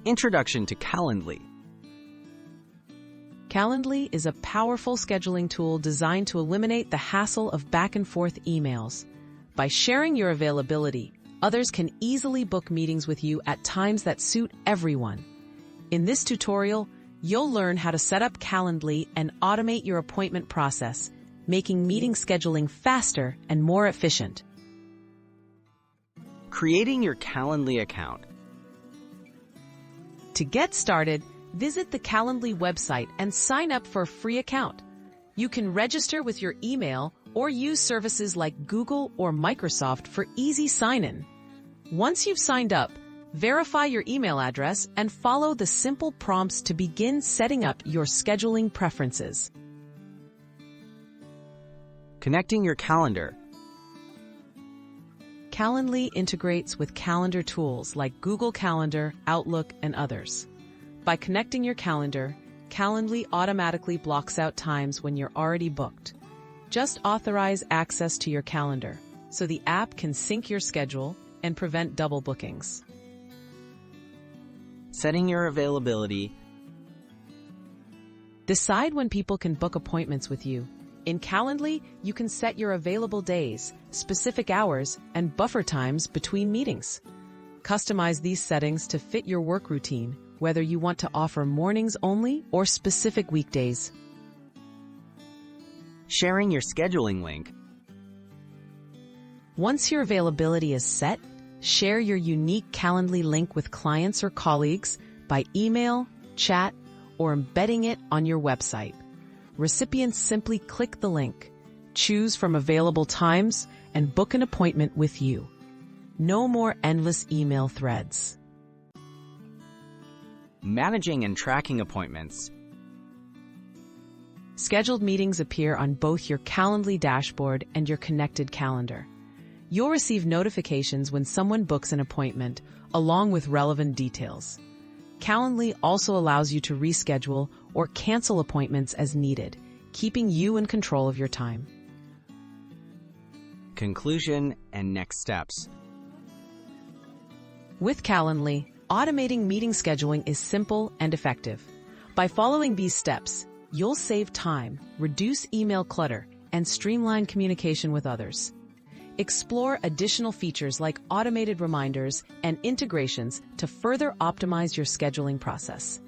Introduction to Calendly. Calendly is a powerful scheduling tool designed to eliminate the hassle of back-and-forth emails. By sharing your availability, others can easily book meetings with you at times that suit everyone. In this tutorial, you'll learn how to set up Calendly and automate your appointment process, making meeting scheduling faster and more efficient. Creating your Calendly account. To get started, visit the Calendly website and sign up for a free account. You can register with your email or use services like Google or Microsoft for easy sign-in. Once you've signed up, verify your email address and follow the simple prompts to begin setting up your scheduling preferences. Connecting your calendar. Calendly integrates with calendar tools like Google Calendar, Outlook, and others. By connecting your calendar, Calendly automatically blocks out times when you're already booked. Just authorize access to your calendar so the app can sync your schedule and prevent double bookings. Setting your availability. Decide when people can book appointments with you. In Calendly, you can set your available days, specific hours, and buffer times between meetings. Customize these settings to fit your work routine, whether you want to offer mornings only or specific weekdays. Sharing your scheduling link. Once your availability is set, share your unique Calendly link with clients or colleagues by email, chat, or embedding it on your website. Recipients simply click the link, choose from available times, and book an appointment with you. No more endless email threads. Managing and tracking appointments. Scheduled meetings appear on both your Calendly dashboard and your connected calendar. You'll receive notifications when someone books an appointment, along with relevant details. Calendly also allows you to reschedule or cancel appointments as needed, keeping you in control of your time. Conclusion and next steps. With Calendly, automating meeting scheduling is simple and effective. By following these steps, you'll save time, reduce email clutter, and streamline communication with others. Explore additional features like automated reminders and integrations to further optimize your scheduling process.